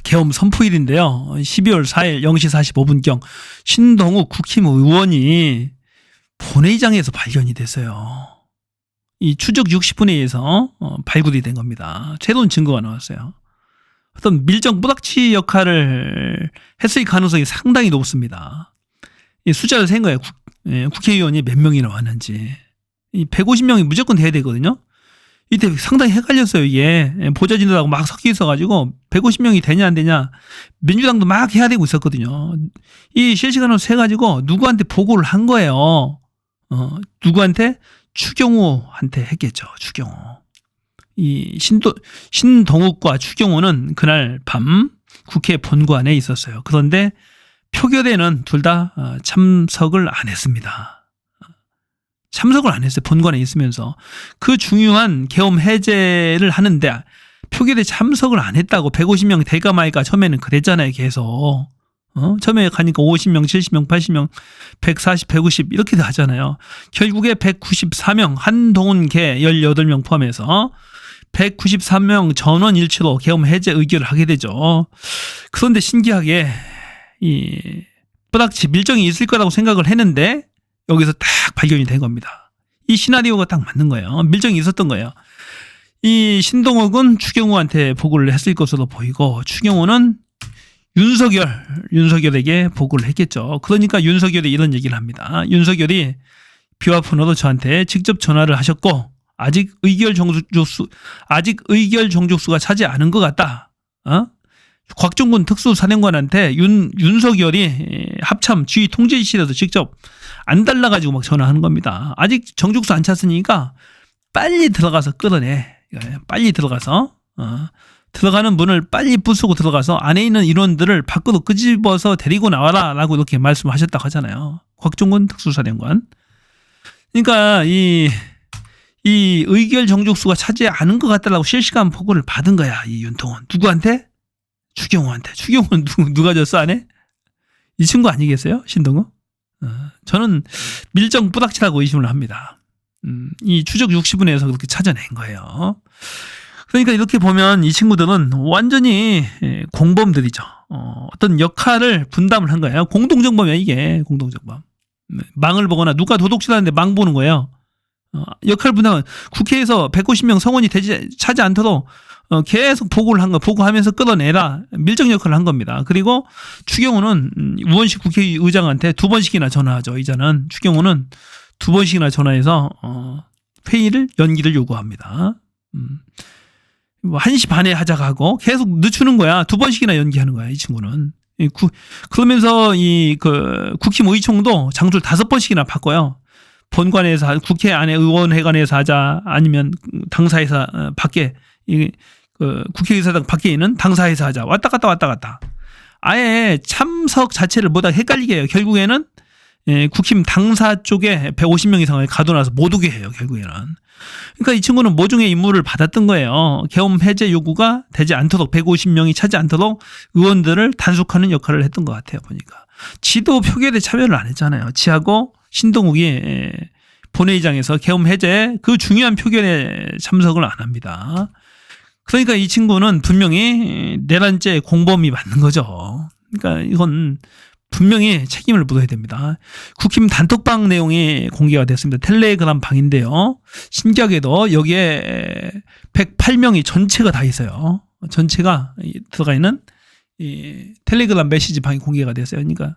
계엄 선포일인데요. 12월 4일 0시 45분경 신동욱 국힘 의원이 본회의장에서 발견이 됐어요. 이 추적 60분에 의해서 발굴이 된 겁니다. 새로운 증거가 나왔어요. 어떤 밀정 뿌닥치 역할을 했을 가능성이 상당히 높습니다. 이 숫자를 센 거예요. 국회의원이 몇 명이나 왔는지. 이 150명이 무조건 돼야 되거든요. 이때 상당히 헷갈렸어요. 이게 보좌진들하고 막 섞여 있어가지고 150명이 되냐 안 되냐 민주당도 막 해야 되고 있었거든요. 이 실시간으로 세가지고 누구한테 보고를 한 거예요. 누구한테? 추경호한테 했겠죠. 추경호. 이 신동욱과 추경호는 그날 밤 국회 본관에 있었어요. 그런데 표결에는 둘 다 참석을 안 했습니다. 참석을 안 했어요. 본관에 있으면서. 그 중요한 계엄 해제를 하는데 표결에 참석을 안 했다고 150명 될까 말까 처음에는 그랬잖아요. 계속. 처음에 가니까 50명, 70명, 80명, 140, 150 이렇게 하잖아요. 결국에 194명, 한동훈 개 18명 포함해서 193명 전원 일치로 계엄 해제 의결을 하게 되죠. 그런데 신기하게 이 뿌닥치 밀정이 있을 거라고 생각을 했는데 여기서 딱 발견이 된 겁니다. 이 시나리오가 딱 맞는 거예요. 밀정이 있었던 거예요. 이 신동욱은 추경호한테 보고를 했을 것으로 보이고 추경호는 윤석열에게 보고를 했겠죠. 그러니까 윤석열이 이런 얘기를 합니다. 윤석열이 비화폰으로 저한테 직접 전화를 하셨고 아직 의결 정족수가 차지 않은 것 같다. 곽종군 특수사령관한테 윤석열이 합참 지휘 통제실에서 직접 안 달라가지고 막 전화하는 겁니다. 아직 정족수 안 찼으니까 빨리 들어가서 끌어내. 빨리 들어가서 들어가는 문을 빨리 부수고 들어가서 안에 있는 인원들을 밖으로 끄집어서 데리고 나와라 라고 이렇게 말씀하셨다고 하잖아요. 곽종군 특수사령관. 그러니까 이 의결 정족수가 차지 않은 것 같다라고 실시간 보고를 받은 거야. 이 윤통은. 누구한테? 추경호한테. 추경호는 누가 줬어 안에? 이 친구 아니겠어요? 신동욱? 저는 밀정 뿌닥치라고 의심을 합니다. 이 추적 60분에서 그렇게 찾아낸 거예요. 그러니까 이렇게 보면 이 친구들은 완전히 공범들이죠. 어떤 역할을 분담을 한 거예요. 공동정범이야 이게. 공동정범. 망을 보거나 누가 도둑질하는데 망 보는 거예요. 역할 분담은 국회에서 150명 성원이 차지 않도록 계속 보고를 한 거, 보고하면서 끌어내라. 밀정 역할을 한 겁니다. 그리고 추경호는 우원식 국회의장한테 2번씩이나 전화하죠. 이자는 추경호는 2번씩이나 전화해서 회의를 연기를 요구합니다. 1시 반에 하자고 하고 계속 늦추는 거야. 2번씩이나 연기하는 거야. 이 친구는. 그러면서 국힘 의총도 장소를 5번씩이나 바꿔요. 본관에서 국회 안에 의원회관에서 하자 아니면 당사에서 밖에 국회의사당 밖에 있는 당사에서 하자. 왔다 갔다. 아예 참석 자체를 못하게 헷갈리게 해요. 결국에는 국힘 당사 쪽에 150명 이상을 가둬놔서 못 오게 해요. 결국에는. 그러니까 이 친구는 모종의 임무를 받았던 거예요. 계엄 해제 요구가 되지 않도록 150명이 차지 않도록 의원들을 단속하는 역할을 했던 것 같아요. 보니까. 지도 표결에 참여를 안 했잖아요. 지하고 신동욱이 본회의장에서 계엄 해제 그 중요한 표결에 참석을 안 합니다. 그러니까 이 친구는 분명히 내란죄 공범이 맞는 거죠. 그러니까 이건 분명히 책임을 묻어야 됩니다. 국힘 단톡방 내용이 공개가 됐습니다. 텔레그램 방인데요. 신기하게도 여기에 108명이 전체가 다 있어요. 전체가 들어가 있는 이 텔레그램 메시지 방이 공개가 됐어요. 그러니까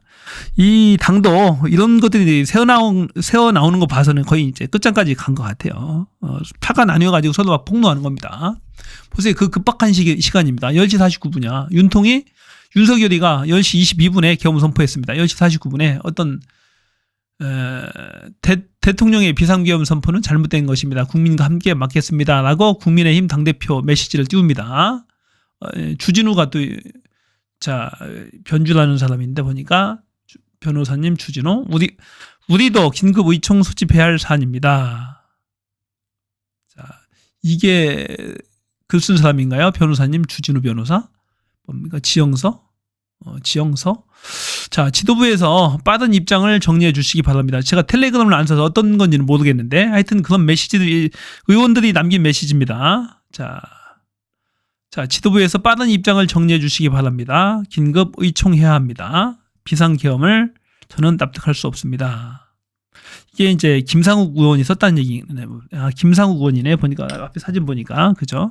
이 당도 이런 것들이 새어 나오는 거 봐서는 거의 이제 끝장까지 간 것 같아요. 파가 나뉘어가지고 서로 막 폭로하는 겁니다. 보세요. 그 급박한 시간입니다. 10시 49분이야. 윤석열이가 10시 22분에 계엄 선포했습니다. 10시 49분에 어떤 대통령의 비상계엄 선포는 잘못된 것입니다. 국민과 함께 맡겠습니다. 라고 국민의힘 당대표 메시지를 띄웁니다. 주진우가 또 변주라는 사람인데 보니까 변호사님 주진우 우리도 긴급 의총 소집해야 할 사안입니다. 자, 이게 글 쓴 사람인가요? 변호사님 주진우 변호사? 뭡니까? 지영서? 자, 지도부에서 빠른 입장을 정리해 주시기 바랍니다. 제가 텔레그램을 안 써서 어떤 건지는 모르겠는데 하여튼 그런 메시지들이 의원들이 남긴 메시지입니다. 자, 자, 지도부에서 빠른 입장을 정리해 주시기 바랍니다. 긴급 의총해야 합니다. 비상계엄을 저는 납득할 수 없습니다. 이게 이제 김상욱 의원이 썼다는 얘기네. 김상욱 의원이네. 보니까 앞에 사진 보니까 그죠?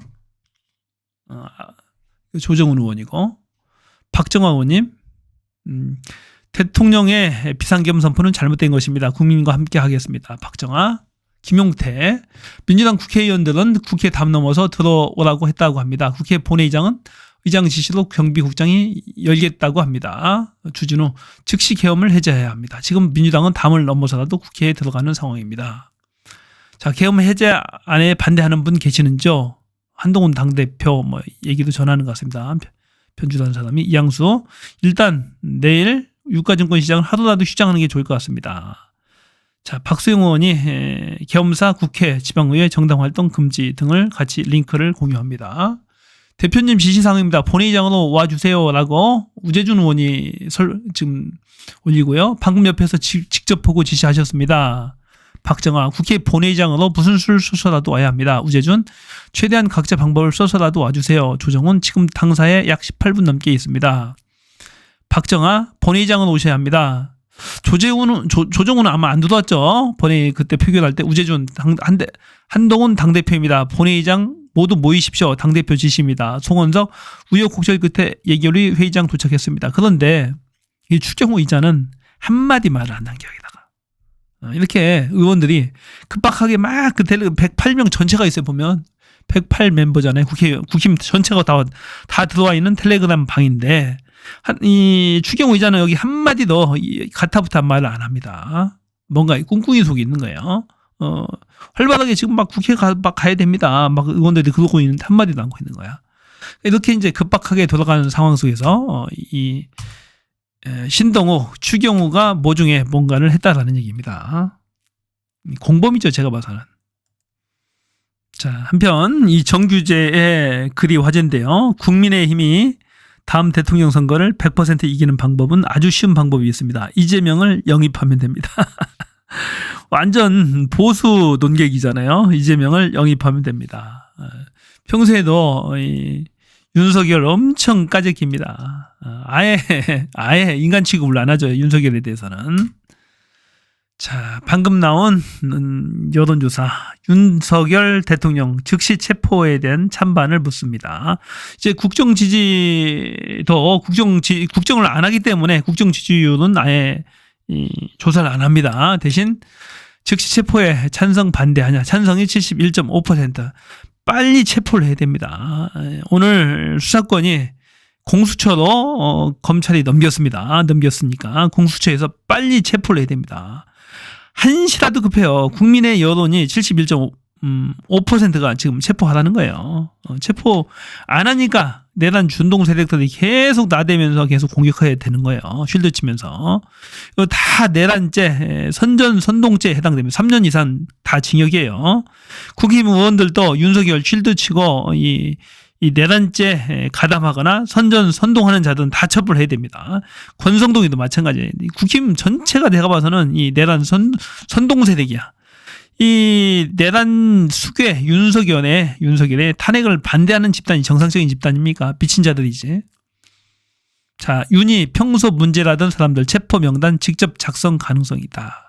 조정훈 의원이고 박정화 의원님. 대통령의 비상계엄 선포는 잘못된 것입니다. 국민과 함께 하겠습니다. 박정화. 김용태. 민주당 국회의원들은 국회 담 넘어서 들어오라고 했다고 합니다. 국회 본회의장은 의장 지시로 경비국장이 열겠다고 합니다. 주진우. 즉시 계엄을 해제해야 합니다. 지금 민주당은 담을 넘어서라도 국회에 들어가는 상황입니다. 자, 계엄 해제 안에 반대하는 분 계시는지요? 한동훈 당대표 얘기도 전하는 것 같습니다. 편주라는 사람이. 이양수. 일단 내일 유가증권 시장을 하루라도 휴장하는 게 좋을 것 같습니다. 자, 박수영 의원이 계엄사 국회 지방의회 정당활동 금지 등을 같이 링크를 공유합니다. 대표님 지시사항입니다. 본회의장으로 와주세요라고 우재준 의원이 지금 올리고요. 방금 옆에서 직접 보고 지시하셨습니다. 박정아. 국회 본회의장으로 무슨 수를 써서라도 와야 합니다. 우재준. 최대한 각자 방법을 써서라도 와주세요. 조정훈. 지금 당사에 약 18분 넘게 있습니다. 박정아. 본회의장으로 오셔야 합니다. 조정훈은 아마 안 들어왔죠. 본회의 그때 표결할 때. 우재준 한동훈 당대표입니다. 본회의장 모두 모이십시오. 당대표 지시입니다. 송원석. 우여곡절 끝에 예결위 회의장 도착했습니다. 그런데 이 추경호 이자는 한마디 말을 안 남겨기다가 이렇게 의원들이 급박하게 막 그 108명 전체가 있어요. 보면 108 멤버잖아요. 국힘 전체가 다 들어와 있는 텔레그램 방인데 이 추경호 의자는 여기 한마디 더 가타부타 말을 안 합니다. 뭔가 꿍꿍이 속에 있는 거예요. 활발하게 지금 막 국회 막 가야 됩니다. 막 의원들이 그러고 있는데 한마디도 않고 있는 거야. 이렇게 이제 급박하게 돌아가는 상황 속에서 이 신동욱, 추경호가 모종의 뭔가를 했다라는 얘기입니다. 공범이죠, 제가 봐서는. 자, 한편 이 정규재의 글이 화제인데요. 국민의힘이 다음 대통령 선거를 100% 이기는 방법은 아주 쉬운 방법이 있습니다. 이재명을 영입하면 됩니다. 완전 보수 논객이잖아요. 이재명을 영입하면 됩니다. 평소에도 윤석열 엄청 까재깁니다. 아예 인간 취급을 안 하죠. 윤석열에 대해서는. 자, 방금 나온 여론조사. 윤석열 대통령 즉시 체포에 대한 찬반을 묻습니다. 이제 국정 지지도 국정을 안 하기 때문에 국정 지지율은 아예 조사를 안 합니다. 대신 즉시 체포에 찬성 반대하냐. 찬성이 71.5%. 빨리 체포를 해야 됩니다. 오늘 수사권이 공수처로 검찰이 넘겼으니까 공수처에서 빨리 체포를 해야 됩니다. 한시라도 급해요. 국민의 여론이 71.5%가 지금 체포하라는 거예요. 체포 안 하니까 내란 준동 세력들이 계속 나대면서 계속 공격해야 되는 거예요. 쉴드 치면서. 이거 다 내란죄, 선동죄에 해당됩니다. 3년 이상 다 징역이에요. 국힘 의원들도 윤석열 쉴드 치고 이 내란죄 가담하거나 선동하는 자들은 다 처벌해야 됩니다. 권성동이도 마찬가지예요. 국힘 전체가 내가 봐서는 이 내란 선동 세력이야. 이 내란 수괴 윤석열의 탄핵을 반대하는 집단이 정상적인 집단입니까? 미친 자들이지. 자, 윤이 평소 문제라던 사람들 체포 명단 직접 작성 가능성이 있다.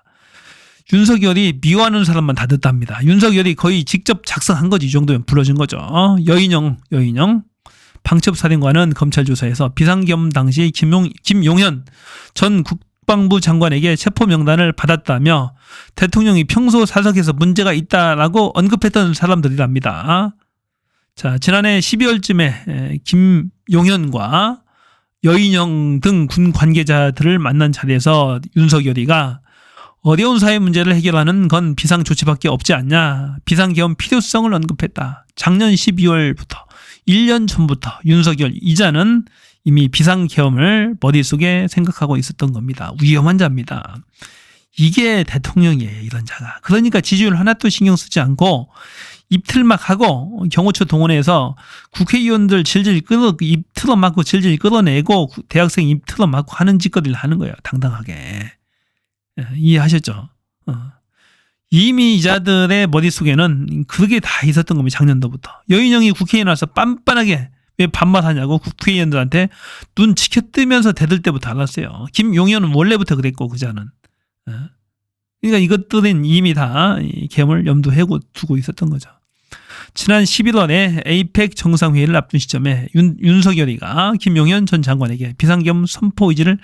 윤석열이 미워하는 사람만 다 듣답니다. 윤석열이 거의 직접 작성한 거지. 이 정도면 불러준 거죠. 여인영 방첩사령관은 검찰 조사에서 비상계엄 당시 김용현 전 국방부 장관에게 체포 명단을 받았다며 대통령이 평소 사석에서 문제가 있다라고 언급했던 사람들이랍니다. 자, 지난해 12월쯤에 김용현과 여인영 등 군 관계자들을 만난 자리에서 윤석열이가 어려운 사회 문제를 해결하는 건 비상조치밖에 없지 않냐. 비상계엄 필요성을 언급했다. 작년 12월부터 1년 전부터 윤석열 이자는 이미 비상계엄을 머릿속에 생각하고 있었던 겁니다. 위험한 자입니다. 이게 대통령이에요. 이런 자가. 그러니까 지지율 하나도 신경 쓰지 않고 입틀막 하고 경호처 동원해서 국회의원들 입 틀어막고 질질 끌어내고 대학생 입 틀어막고 하는 짓거리를 하는 거예요. 당당하게. 이해하셨죠? 이미 이자들의 머릿속에는 그게 다 있었던 겁니다. 작년도부터. 여인영이 국회에 나와서 빤빤하게 왜 반말하냐고 국회의원들한테 눈 치켜뜨면서 대들 때부터 알았어요. 김용현은 원래부터 그랬고 그자는. 그러니까 이것들은 이미 다 계엄을 염두에 두고 있었던 거죠. 지난 11월에 에이펙 정상회의를 앞둔 시점에 윤석열이가 김용현 전 장관에게 비상계엄 선포 의지를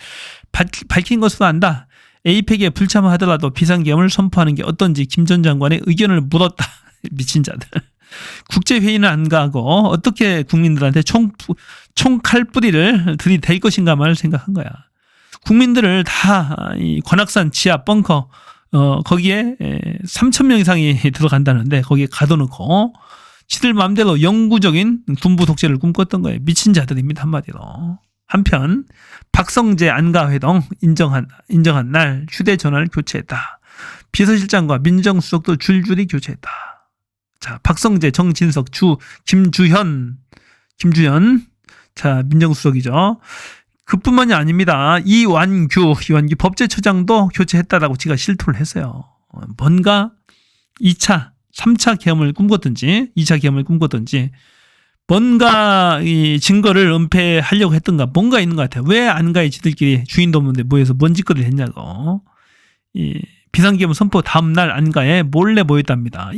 밝힌 것으로 안다. 에이펙에 불참하더라도 비상계엄을 선포하는 게 어떤지 김 전 장관의 의견을 물었다. 미친 자들. 국제회의는 안 가고 어떻게 국민들한테 총칼뿌리를 들이댈 것인가만을 생각한 거야. 국민들을 다 관악산 지하 벙커 거기에 3,000명 이상이 들어간다는데 거기에 가둬놓고 지들 마음대로 영구적인 군부 독재를 꿈꿨던 거예요. 미친 자들입니다. 한마디로. 한편 박성재 안가회동 인정한 날 휴대전화를 교체했다. 비서실장과 민정수석도 줄줄이 교체했다. 자, 박성재, 정진석, 김주현 자, 민정수석이죠. 그뿐만이 아닙니다. 이완규 법제처장도 교체했다라고 지가 실토를 했어요. 뭔가 2차, 3차 계엄을 꿈꿨든지 2차 계엄을 꿈꿨든지 뭔가 이 증거를 은폐하려고 했던가 뭔가 있는 것 같아요. 왜 안 가요? 지들끼리 주인도 없는데 모여서 뭔 짓거리를 했냐고. 이 비상계엄 선포 다음 날 안가에 몰래 모였답니다.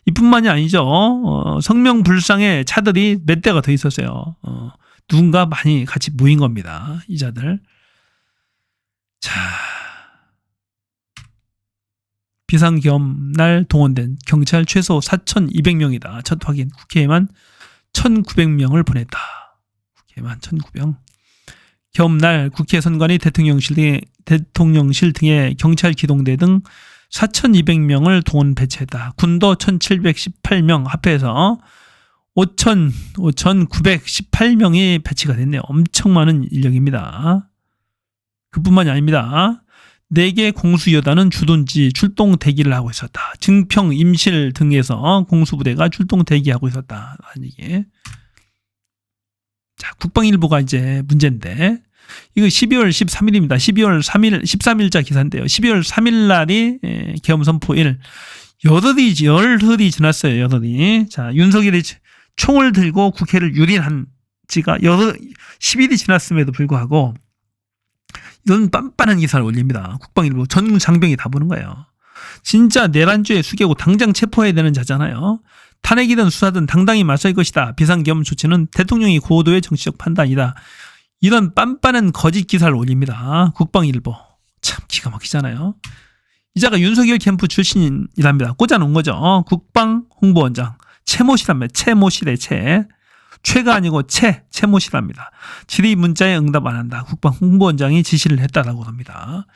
이뿐만이 아니죠. 성명불상의 차들이 몇 대가 더 있었어요. 누군가 많이 같이 모인 겁니다. 이 자들. 자, 비상계엄 날 동원된 경찰 최소 4,200명이다. 첫 확인. 국회에만 1,900명을 보냈다. 국회에만 1,900명. 계엄 날 국회 선관위 대통령실 등의 경찰 기동대 등 4,200명을 동원 배치했다. 군도 1,718명 합해서 5,918명이 배치가 됐네요. 엄청 많은 인력입니다. 그뿐만이 아닙니다. 4개 공수여단은 주둔지 출동 대기를 하고 있었다. 증평, 임실 등에서 공수부대가 출동 대기하고 있었다. 이게. 자, 국방일보가 이제 문제인데 이거 12월 13일입니다. 12월 3일, 13일자 기사인데요. 12월 3일 날이 계엄 선포일. 열흘이 지났어요. 열흘이. 자, 윤석열이 총을 들고 국회를 유린한 지가 10일이 지났음에도 불구하고 이런 빤빤한 기사를 올립니다. 국방일보 전 장병이 다 보는 거예요. 진짜 내란죄에 수개고 당장 체포해야 되는 자잖아요. 탄핵이든 수사든 당당히 맞설 것이다. 비상계엄 조치는 대통령이 고도의 정치적 판단이다. 이런 빤빤한 거짓 기사를 올립니다. 국방일보. 참 기가 막히잖아요. 이자가 윤석열 캠프 출신이랍니다. 꽂아놓은 거죠. 국방홍보원장. 채모씨랍니다. 채모씨래 채. 최가 아니고 채모씨랍니다. 질의 문자에 응답 안 한다. 국방홍보원장이 지시를 했다라고 합니다.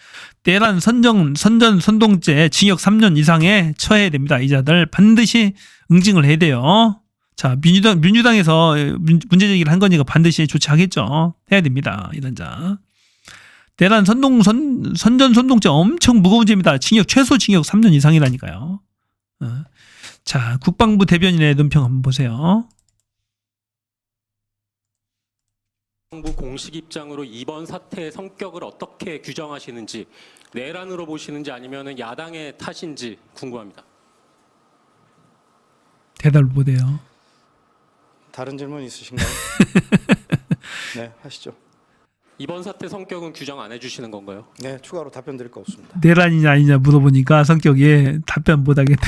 내란 선동죄 징역 3년 이상에 처해야 됩니다. 이자들 반드시 응징을 해야 돼요. 자, 민주당에서 문제 제기를 한 거니까 반드시 조치하겠죠. 해야 됩니다. 이런 자. 내란 선전선동죄 엄청 무거운 죄입니다. 최소 징역 3년 이상이라니까요. 자, 국방부 대변인의 논평 한번 보세요. 국방부 공식 입장으로 이번 사태의 성격을 어떻게 규정하시는지, 내란으로 보시는지 아니면 야당의 탓인지 궁금합니다. 대답을 못해요. 다른 질문 있으신가요? 네, 하시죠. 이번 사태 성격은 규정 안 해주시는 건가요? 네, 추가로 답변 드릴 거 없습니다. 내란이냐 아니냐 물어보니까 성격이 답변 못하겠다.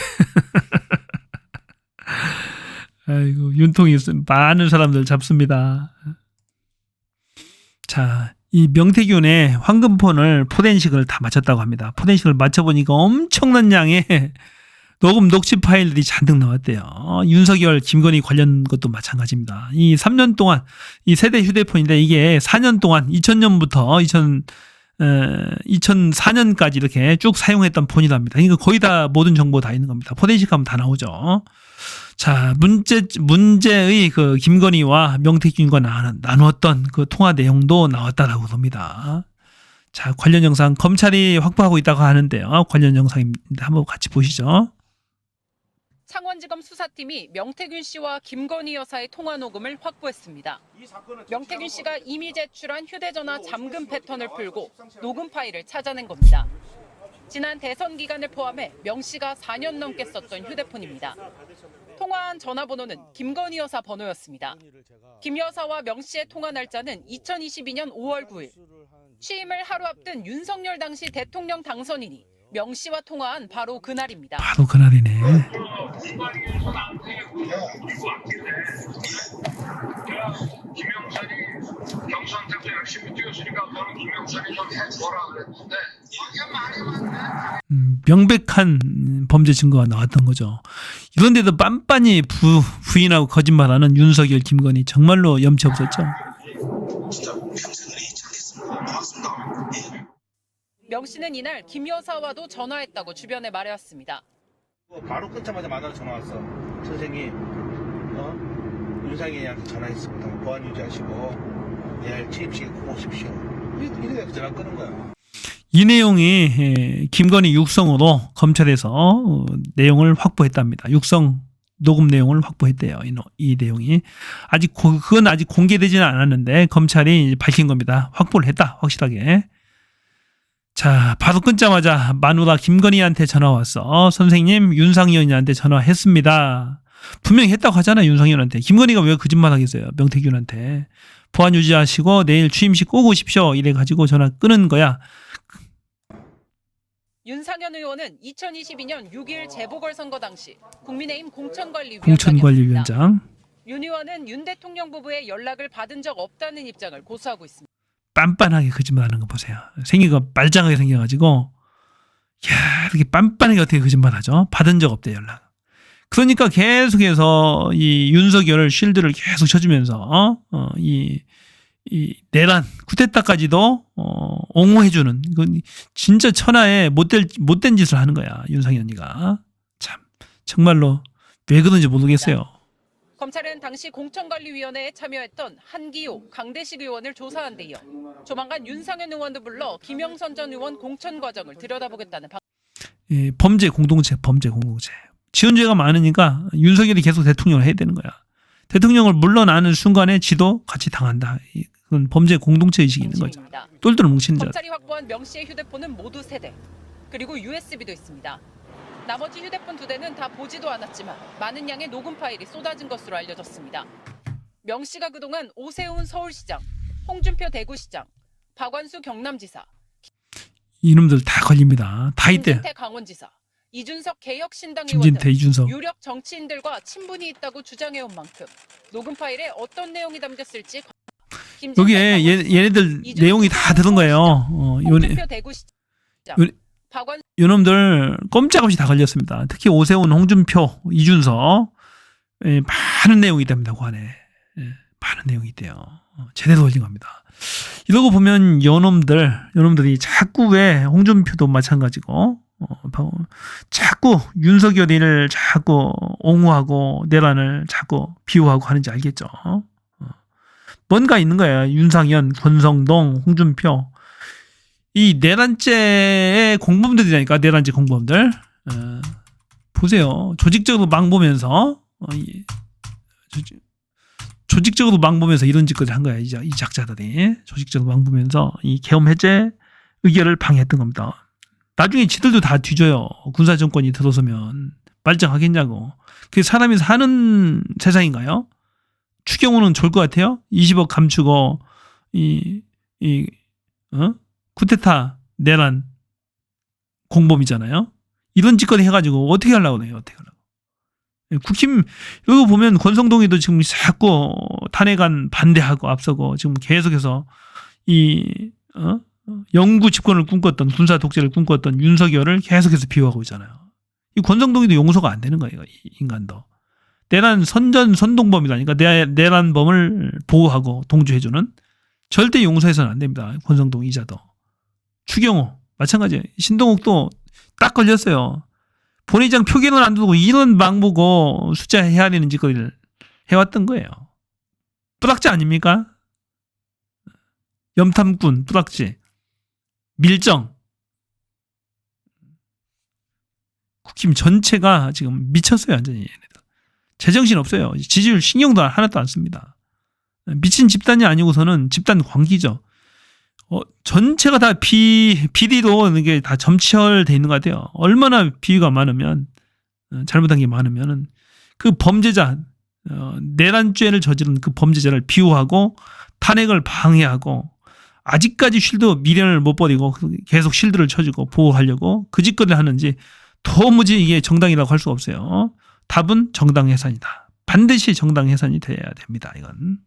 아이고, 윤통이 많은 사람들 잡습니다. 자, 이 명태균의 황금폰을 포렌식을 다 마쳤다고 합니다. 포렌식을 마쳐보니까 엄청난 양의 녹음 녹취 파일들이 잔뜩 나왔대요. 윤석열, 김건희 관련 것도 마찬가지입니다. 이 3년 동안 이 세대 휴대폰인데 이게 4년 동안 2000년부터 2004년까지 이렇게 쭉 사용했던 폰이랍니다. 그러니까 거의 다 모든 정보 다 있는 겁니다. 포렌식하면 다 나오죠. 자, 문제의 그 김건희와 명태균과 나누었던 그 통화 내용도 나왔다라고 합니다. 자, 관련 영상 검찰이 확보하고 있다고 하는데요. 관련 영상입니다. 한번 같이 보시죠. 창원지검 수사팀이 명태균 씨와 김건희 여사의 통화 녹음을 확보했습니다. 명태균 씨가 이미 제출한 휴대전화 잠금 패턴을 풀고 녹음 파일을 찾아낸 겁니다. 지난 대선 기간을 포함해 명 씨가 4년 넘게 썼던 휴대폰입니다. 통화한 전화번호는 김건희 여사 번호였습니다. 김 여사와 명 씨의 통화 날짜는 2022년 5월 9일. 취임을 하루 앞둔 윤석열 당시 대통령 당선인이 명 씨와 통화한 바로 그날입니다. 바로 그날이네. 김영선이 경선장도 열심히 뛰었으니까 너는 김영선이 좀 해줘라 그랬는데 이게 말이 많네. 명백한 범죄 증거가 나왔던 거죠. 이런데도 빤빤히 부인하고 거짓말하는 윤석열, 김건희 정말로 염치 없었죠. 명 씨는 이날 김 여사와도 전화했다고 주변에 말해왔습니다. 바로 끊자마자 만나러 전화 왔어. 선생님, 윤상현이한테 전화했습니다. 보안 유지하시고 내일 취임식에 꼭 오십시오. 이래서 전화 끊은 거야. 이 내용이 김건희 육성으로 검찰에서 내용을 확보했답니다. 육성 녹음 내용을 확보했대요. 이 내용이 그건 아직 공개되지는 않았는데 검찰이 밝힌 겁니다. 확보를 했다, 확실하게. 자, 바로 끊자마자 마누라 김건희한테 전화 왔어. 선생님, 윤상현이한테 전화했습니다. 분명히 했다고 하잖아요, 윤상현한테. 김건희가 왜 거짓말 하겠어요, 명태균한테. 보안 유지하시고 내일 취임식 꼭 오십시오. 이래가지고 전화 끊은 거야. 윤상현 의원은 2022년 6일 재보궐선거 당시 국민의힘 공천관리위원장이었습니다. 공천관리위원장. 윤 의원은 윤 대통령 부부의 연락을 받은 적 없다는 입장을 고수하고 있습니다. 빤빤하게 거짓말하는 거 보세요. 생기가 말짱하게 생겨가지고, 야, 이렇게 빤빤하게 어떻게 거짓말하죠? 받은 적 없대, 연락. 그러니까 계속해서 이 윤석열을 쉴드를 계속 쳐주면서 이 내란 쿠데타까지도 옹호해주는, 이건 진짜 천하의 못된 짓을 하는 거야, 윤상현이가. 참 정말로 왜 그런지 모르겠어요. 검찰은 당시 공천관리위원회에 참여했던 한기호, 강대식 의원을 조사한 데 이어 조만간 윤상현 의원도 불러 김영선 전 의원 공천 과정을 들여다보겠다는 범죄 공동체. 지은 죄가 많으니까 윤석열이 계속 대통령을 해야 되는 거야. 대통령을 물러나는 순간에 지도 같이 당한다. 그건 범죄 공동체 의식이 있는 거죠. 방침입니다. 똘똘 뭉친 자. 검찰이 확보한 명 씨의 휴대폰은 모두 3대, 그리고 USB도 있습니다. 나머지 휴대폰 2대는 다 보지도 않았지만 많은 양의 녹음 파일이 쏟아진 것으로 알려졌습니다. 명 씨가 그동안 오세훈 서울시장, 홍준표 대구시장, 박완수 경남지사, 이놈들 다 걸립니다. 다 있대. 김진태 강원지사, 이준석 개혁신당 의원 등 김진태, 이준석. 유력 정치인들과 친분이 있다고 주장해온 만큼 녹음 파일에 어떤 내용이 담겼을지 김진태 여기에 강원지사, 얘네들 이준석 내용이 다 들은 거예요. 홍준표 대구시장, 박완수 요놈들 꼼짝없이 다 걸렸습니다. 특히 오세훈, 홍준표, 이준석, 많은 내용이 있답니다. 그 안에. 많은 내용이 있대요. 제대로 걸린 겁니다. 이러고 보면 요놈들이 자꾸 왜 홍준표도 마찬가지고 자꾸 윤석열이를 자꾸 옹호하고 내란을 자꾸 비호하고 하는지 알겠죠. 뭔가 있는 거예요. 윤상현, 권성동, 홍준표. 이 내란죄의 공범들이라니까, 내란죄 공범들. 보세요. 조직적으로 망보면서 이런 짓까지 한 거야. 이 작자들이 조직적으로 망보면서 이 계엄 해제 의결을 방해했던 겁니다. 나중에 지들도 다 뒤져요. 군사 정권이 들어서면 말짱하겠냐고. 그게 사람이 사는 세상인가요? 추경호는 좋을 것 같아요. 20억 감추고 쿠데타 내란 공범이잖아요. 이런 짓거리 해가지고 어떻게 하려고 해요? 어떻게 하려고? 국힘 이거 보면 권성동이도 지금 자꾸 탄핵안 반대하고 앞서고 지금 계속해서 영구 집권을 꿈꿨던, 군사 독재를 꿈꿨던 윤석열을 계속해서 비호하고 있잖아요. 이 권성동이도 용서가 안 되는 거예요. 이 인간도. 내란 선동범이라니까. 내란범을 보호하고 동조해주는, 절대 용서해서는 안 됩니다. 권성동 이자도. 추경호 마찬가지예요. 신동욱도 딱 걸렸어요. 본회의장 표결은 안 두고 이런 망보고 숫자 헤아리는 짓거리를 해왔던 거예요. 뿌락지 아닙니까? 염탐꾼, 뿌락지, 밀정. 국힘 전체가 지금 미쳤어요. 완전히 얘네들. 제정신 없어요. 지지율 신경도 하나도 안 씁니다. 미친 집단이 아니고서는 집단 광기죠. 전체가 다 비리로 이게 다 점철돼 있는 것 같아요. 얼마나 비위가 많으면, 잘못한 게 많으면은 그 범죄자 내란죄를 저지른 그 범죄자를 비호하고 탄핵을 방해하고 아직까지 쉴드 미련을 못 버리고 계속 쉴드를 쳐주고 보호하려고 그 짓거리를 하는지 도무지 이게 정당이라고 할 수 없어요. 답은 정당 해산이다. 반드시 정당 해산이 돼야 됩니다. 이건.